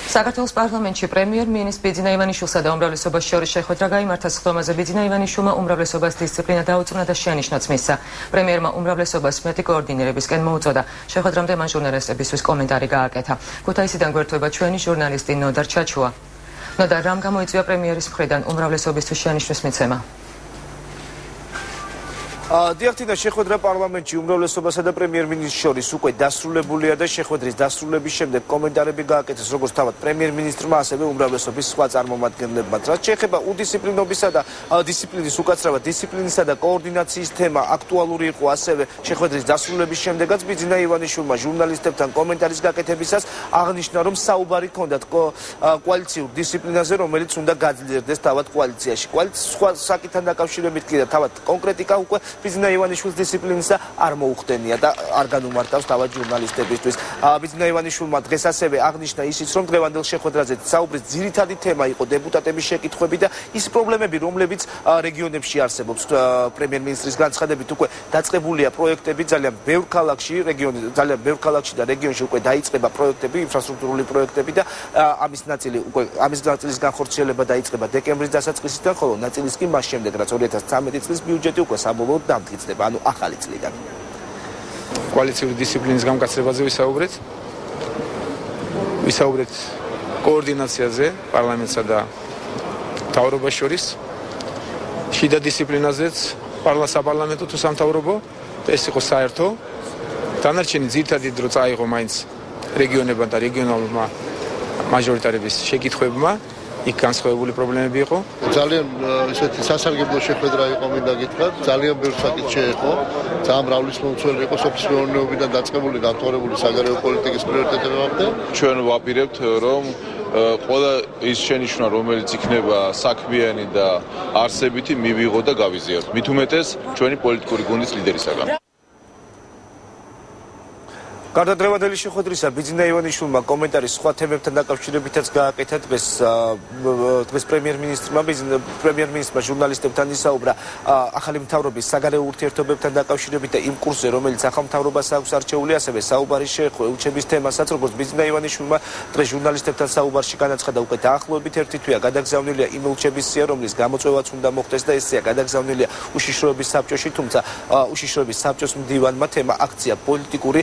საქართველოს პარლამენტში პრემიერ-მინისტრ ბიძინა ივანიშვილსა და უმრავლესობას შორის შეხვედრა გაიმართა. სხდომაზე ბიძინა ივანიშვილმა უმრავლესობას დისციპლინა დაუწუნა და შეანიშნაც მისცა. პრემიერმა უმრავლესობას მეტი კოორდინირებისკენ მოუწოდა. შეხვედრამდე მან ჟურნალისტებისთვის კომენტარი გააკეთა. ქუთაისიდან გვერდდება ჩვენი ჟურნალისტი ნოდარ ჩაჩუა. ნოდარ, რამ გამოიწვია პრემიერის მხრიდან უმრავლესობისთვის შეანიშნვის მიცემა? დიახტინა შეხვედრა პარლამენტში უმრავლესობასა და პრემიერ-მინისტრს შორის უკვე დასრულებულია და შეხვედრის დასრულების შემდეგ კომენტარები გააკეთეს როგორც თავად პრემიერ-მინისტრმა, ასევე უმრავლესობის სხვა წარმომადგენლებმა. რაც შეეხება უდისციპლინობისა და დისციპლინის უკაცრავად დისციპლინისა და კოორდინაციის თემა აქტუალური იყო ასევე შეხვედრის დასრულების შემდეგაც ბიძინა ივანიშვილმა ჟურნალისტებთან კომენტარის გაკეთებისას აღნიშნა, რომ საუბარი ჰქონდათ კოალიციურ დისციპლინაზე, რომელიც უნდა გაძლიერდეს თავად კოალიციაში. კოალიციის სხვა საკითხთან დაკავშირებით კიდევ თავად კონკრეტიკა უკვე ბიძინა ივანიშვილის დისციპლინისა არ მოუხდენია და არ განუმარტავს თავად ჟურნალისტებისთვის. ბიძინა ივანიშვილმა დღეს ასევე აღნიშნა ისიც, რომ დღევანდელ შეხვედრაზე საუბრის ძირითადი თემა იყო დეპუტატების შეკითხვები და ის პრობლემები, რომლებიც რეგიონებში არსებობს. პრემიერ-მინისტრის განცხადებით უკვე დაწყებულია პროექტები ძალიან ბევრ ქალაქში და რეგიონში უკვე დაიწყება პროექტები, ინფრასტრუქტურული პროექტები და ამის ნაწილის განხორციელება დაიწყება დეკემბრის დასაწყისიდან, ხოლო ნაწილის კი მას შემდეგ, რაც 2013 წლის ბიუჯეტი უკვე საბოლოოდ დამტკიცდება, ანუ ახალი წლიდან. კოალიციური დისციპლინის გამკაცებაზე ვისაუბრეთ კოორდინაციაზე პარლამენტსა და მთავრობას შორის, შიდა დისციპლინაზეც საპარლამენტო თუ სამთავრობო, ეს იყო საერთო. დანარჩენი ძირითადი დრო წაიღო მაინც რეგიონებმა და რეგიონალურმა მაჟორიტარების შეკითხვებმა. იქ განსხვავებული პრობლემები იყო. ძალიან ესეთი სასარგებლო შეხვედრა იყო, მინდა გითხრათ. ძალიან ბევრ საკითხს შეეხო. ძალიან მრავლისმომცველი იყო სოფლის მეურნეობიდან დაწყებული დამთავრებული საგარეო პოლიტიკის პრიორიტეტებამდე. ჩვენ ვაპირებთ, რომ ყველა ის შენიშვნა, რომელიც იქნება საქმიანი და არსებითი, მივიღოთ და გავიზიაროთ. მით უმეტეს ჩვენი პოლიტიკური გუნდის ლიდერისაგან. გარდა დღევანდელი შეხვედრისა, ბიძინა ივანიშვილმა კომენტარი სხვა თემებთან დაკავშირებითაც გააკეთა. დღეს პრემიერ-მინისტრმა ჟურნალისტებთან ისაუბრა ახალი მთავრობის საგარეო ურთიერთობებთან დაკავშირებით და იმ კურსზე, რომელიც ახალ მთავრობას აქვს არჩეული, ასევე საუბარი შეეხო ელჩების თემასაც, როგორც ბიძინა ივანიშვილმა დღეს ჟურნალისტებთან საუბარში განაცხადა, უკვე დაახლოებით ერთი თვეა გადაგზავნილია იმ ელჩების სია, რომლის გამოწვევაც უნდა მოხდეს და ეს სია გადაგზავნილია უშიშროების საბჭოში, თუმცა უშიშროების საბჭოს მდივანმა თემა აქცია პოლიტიკური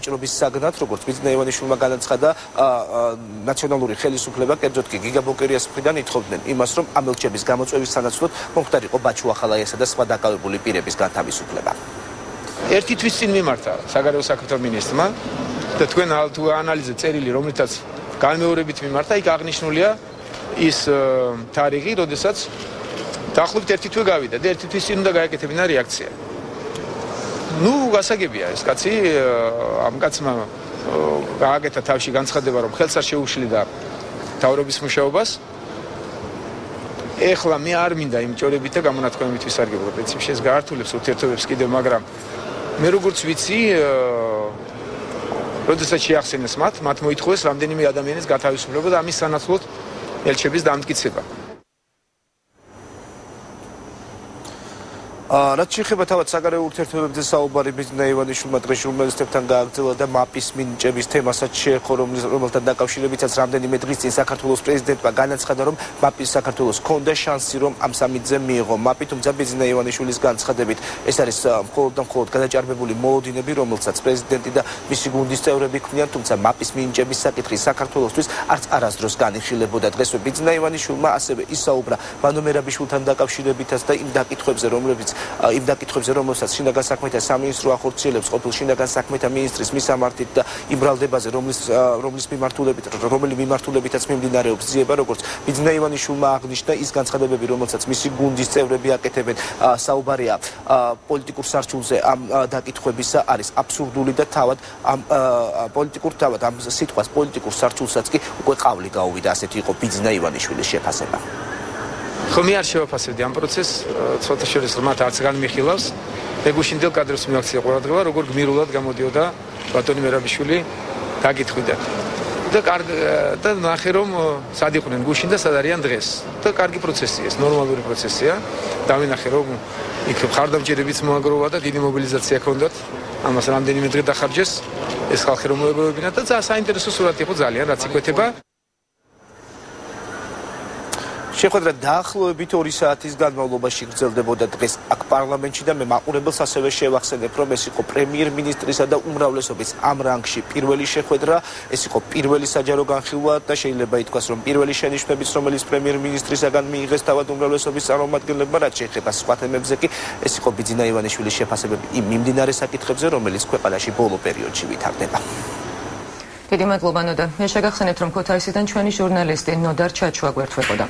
ვაჭრობის საგნად, როგორც ბიძინა ივანიშვილმა განაცხადა, ნაციონალური ხელისუფლება, კერძოდ კი გიგა ბოკერიას მხრიდან ითხოვდნენ იმას, რომ ამ ელჩების გამოწვევის სანაცვლოდ მომხდარიყო ბაჩუ ახალაიასა და სხვა დაკავებული პირების განთავისუფლება. ერთი თვის წინ მიმართა საგარეო საქმეთა მინისტრმა და თქვენ თუ ანალიზეთ წერილი, რომლითაც განმეორებით მიმართა, იქ აღნიშნულია ის თარიღი, როდესაც დაახლოებით ერთი თვე გავიდა და ერთი თვის წინ უნდა გაეკეთებინა რეაქცია. გასაგებია ეს კაცი, ამ კაცმა გააკეთა თავში განცხადება, რომ ხელს არ შეუშლიდა მთავრობის მუშაობას. ეხლა მე არ მინდა იმ ჭორებით და გამონათქვამებით ვისარგებლო, პრინციპში ეს გაართულებს ურთიერთობებს კიდევ, მაგრამ მე როგორც ვიცი, როდესაც შეახსენეს მათ მოითხოვეს რამდენიმე ადამიანის გათავისუფლება და ამის სანაცვლოდ ელჩების დამტკიცება. რაც შეეხება თავად საგარეო ურთიერთობებზე საუბარი ბიძინა ივანიშვილმა დღეს ჟურნალისტებთან გააგრძელა და მაპის მინიჭების თემასაც შეეხო, რომელთან დაკავშირებითაც რამდენიმე დღის წინ საქართველოს პრეზიდენტმა განაცხადა, რომ მაპის საქართველოს ჰქონდა შანსი, რომ ამ სამიტზე მიიღო მაპი, თუმცა ბიძინა ივანიშვილის განცხადებით ეს არის მხოლოდ და მხოლოდ გადაჭარბებული მოლოდინები, რომელსაც პრეზიდენტი და მისი გუნდის წევრები ქმნიან, თუმცა მაპის მინიჭების საკითხი საქართველოსთვის არც არასდროს განიხილებოდა. დღესვე ბიძინა ივანიშვილმა ასევე ისაუბრა ბანო მერაბიშვილთან დაკავშირებითაც და იმ დაკითხვებზე, რომელსაც შინაგან საქმეთა სამინისტრო ახორციელებს ყოფილ შინაგან საქმეთა მინისტრის მისამართით და იმ ბრალდებაზე, რომელი მიმართულებითაც მიმდინარეობს ძიება, როგორც ბიძინა ივანიშვილმა აღნიშნა, ის განცხადებები, რომელსაც მისი გუნდის წევრები აკეთებენ, საუბარია პოლიტიკურ სარჩულზე ამ დაკითხვებისა, არის აბსურდული და თავად ამ სიტყვას პოლიტიკურ სარჩულსაც კი უკვე ყავლი გაუვიდა, ასეთი იყო ბიძინა ივანიშვილის შეფასება. ხო, მე არ შევაფასებდი ამ პროცესს, ცოტა შორის მათ არც განმიხილავს. გუშინდელ კადრებს მიაქცია ყურადღება, როგორ გმირულად გამოდიოდა ბატონი მერაბიშვილი დაკითხვიდან. და ნახე, რომ სად იყვნენ გუშინ და სად არიან დღეს. და კარგი პროცესია, ეს ნორმალური პროცესია. დავინახე, რომ იქ მხარდამჭერებიც მოაგროვა და დიდი მობილიზაცია ჰქონდათ. ამას რამდენიმე დღე დახარჯეს. ეს ხალხი რომ მოეგოვებინა და საინტერესო სურათი იყო ძალიან, რაც იკვეთება. შეხვედრა დაახლოებით 2 საათის განმავლობაში გრძელდებოდა დღეს აქ პარლამენტში და მე მაყურებელს ასევე შევახსენებ, რომ ეს იყო პრემიერ-მინისტრისა და უმრავლესობის ამ რანგში პირველი შეხვედრა, ეს იყო პირველი საჯარო განხილვა და შეიძლება ითქვას, რომ პირველი შენიშვნებიც, რომელიც პრემიერ-მინისტრისაგან მიიღეს თავად უმრავლესობის წარმომადგენლებმა, რაც შეეხება სხვა თემებზე კი, ეს იყო ბიძინა ივანიშვილის შეფასებები იმ მიმდინარე საკითხებზე, რომელიც ქვეყანაში ბოლო პერიოდში ვითარდება. დიდი მადლობა ნოდა. მე შეგახსენებთ, რომ ქუთაისიდან ჩვენი ჟურნალისტი ნოდარ ჩაჩვა გვერდთვებოდა.